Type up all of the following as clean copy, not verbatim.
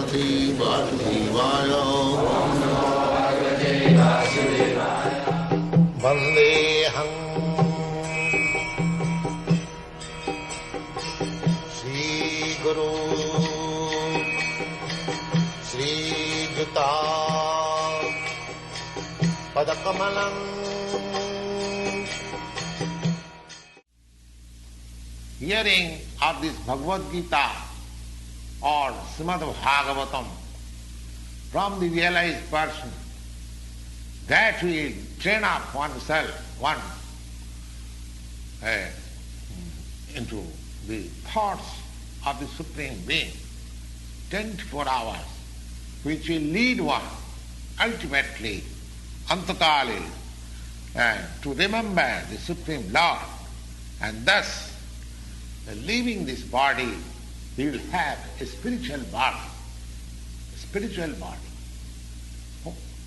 Bhagavate Vasudevaya. Vandeham Shri Guru Shri Juta Padakamalam. Hearing of this Bhagavad-gita or Srimad Bhagavatam from the realized person, that will train up oneself, into the thoughts of the Supreme Being, 24 hours, which will lead one ultimately, antakali, to remember the Supreme Lord, and thus, leaving this body, he will have a spiritual body,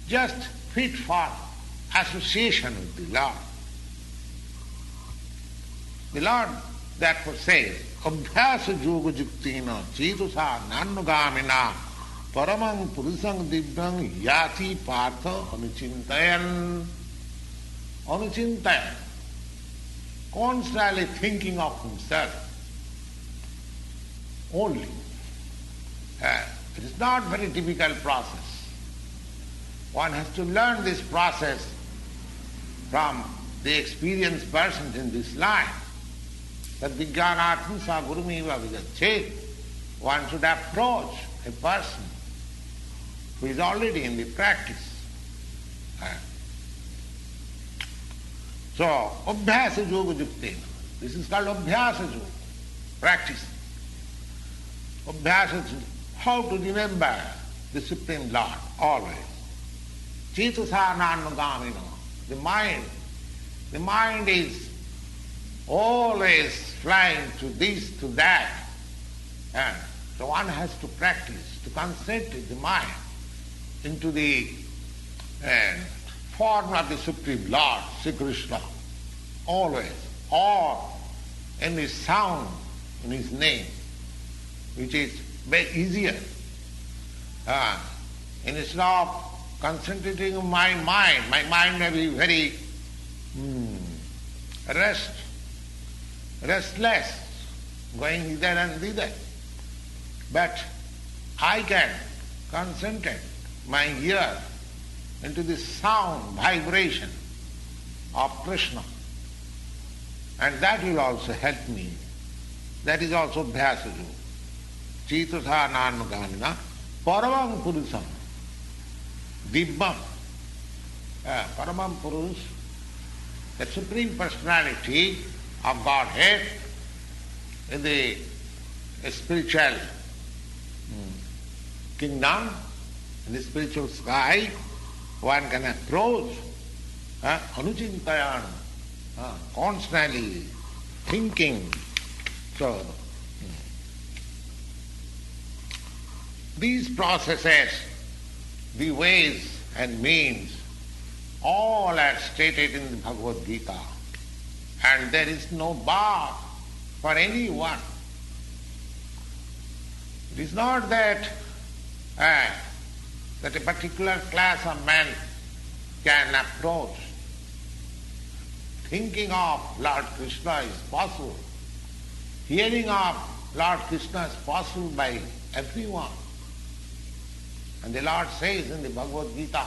just fit for association with the Lord. The Lord therefore says, Abhyasa yoga juktina chetusa nanugamina paramang purusang divyang yati partha anuchintayan. Anuchintayan, constantly thinking of himself only. It is not very difficult process. One has to learn this process from the experienced persons in this life. That vijnanatma sa gurumiva vijachet. One should approach a person who is already in the practice. So, abhyasa yoga juktina. This is called abhyasa yoga, practice. Abhyasa is how to remember the Supreme Lord always. Chetusa nanugamino. The mind is always flying to this, to that. And so one has to practice, to concentrate the mind into the form of the Supreme Lord, Sri Krishna, always, or in his sound, in his name, which is very easier. Instead of concentrating on my mind may be very restless, going hither and thither. But I can concentrate my ear into the sound, vibration of Krishna. And that will also help me. That is also Bhyasa yoga. Chetusa nanugamina paramam purusam dibbam. Paramam Purus, the Supreme Personality of Godhead in the spiritual kingdom, in the spiritual sky, one can approach anuchintayan, constantly thinking. So, these processes, the ways and means, all are stated in the Bhagavad-gita. And there is no bar for anyone. It is not that that a particular class of men can approach. Thinking of Lord Krishna is possible. Hearing of Lord Krishna is possible by everyone. And the Lord says in the Bhagavad-gita,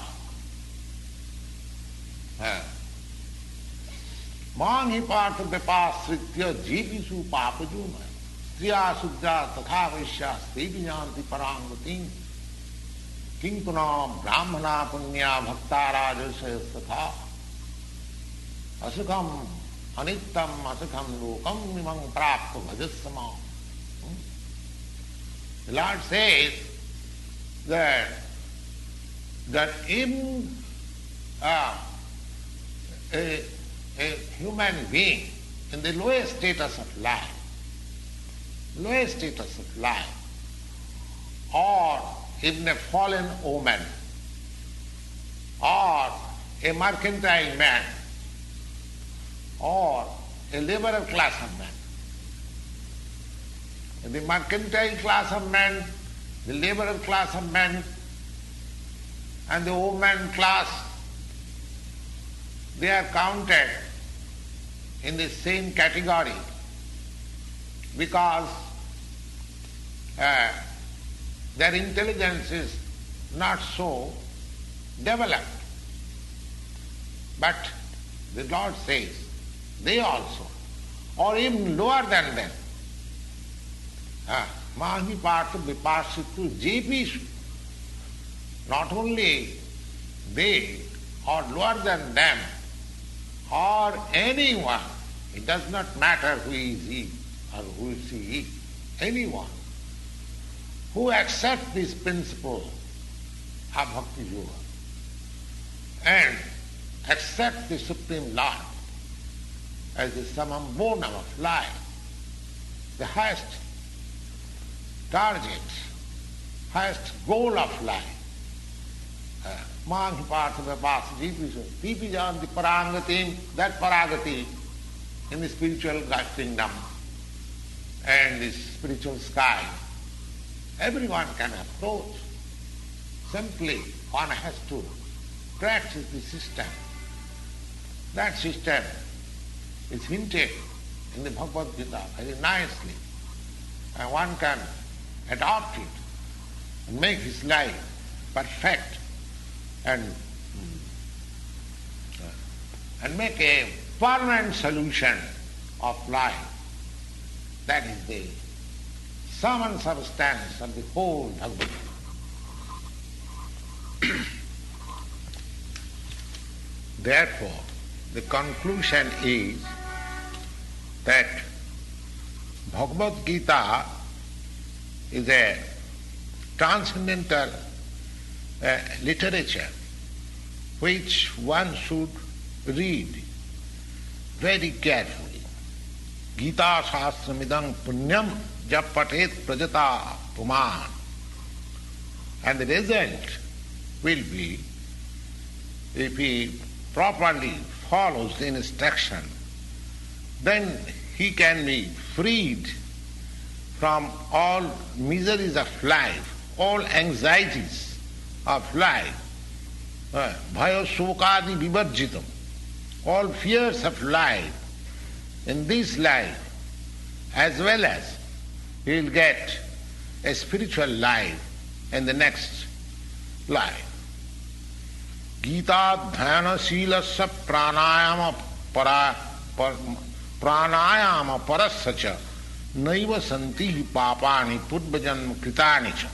Mang hi partha vipasritya jeepisu papajuna striya sudra tatha vaishya stevi janti parangatim kinkuna brahmana punya bhakta rajasya tatha asukham anittam asukham lokam nimang prapta bhajasama. The Lord says that in a human being in the lowest status of life, or even a fallen woman, or a mercantile man, or a liberal class of man. In the mercantile class of men, the laborer class of men and the woman class, they are counted in the same category because their intelligence is not so developed. But the Lord says, they also, or even lower than them, Mahi Partha Vipashitu Jepishu, not only they or lower than them or anyone, it does not matter who is he or who is he, anyone who accepts this principle of Bhakti Yoga and accept the Supreme Lord as the summum bonum of life, the highest target, highest goal of life. Manhi Partha Dipijanti Parangati, that Paragati in the spiritual kingdom and the spiritual sky, everyone can approach. Simply one has to practice the system. That system is hinted in the Bhagavad-gita very nicely, and one can adopt it and make his life perfect and make a permanent solution of life. That is the sum and substance of the whole Bhagavad-gita. Therefore, the conclusion is that Bhagavad-gita is a transcendental literature which one should read very carefully. Gita Shastramidam Punyam Jap Patet Prajata Puman. And the result will be, if he properly follows the instruction, then he can be freed from all miseries of life, all anxieties of life, bhaya shokadi vivarjitam, all fears of life in this life, as well as he will get a spiritual life in the next life. Gita dhyana silasya pranayama parasya naiva santi papani purvajanma kritani cha.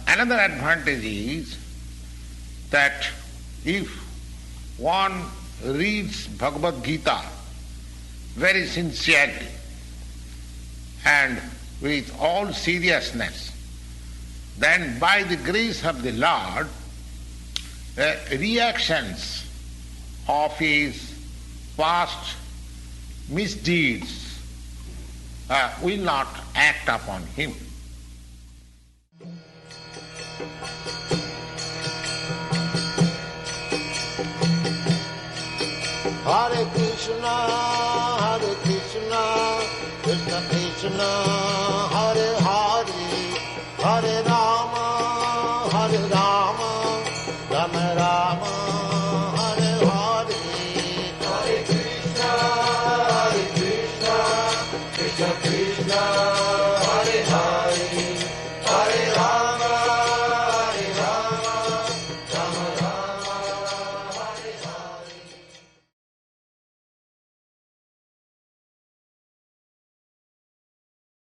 Another advantage is that if one reads Bhagavad-gita very sincerely and with all seriousness, then by the grace of the Lord, reactions of his past misdeeds will not act upon him. Hare Krishna, Krishna Krishna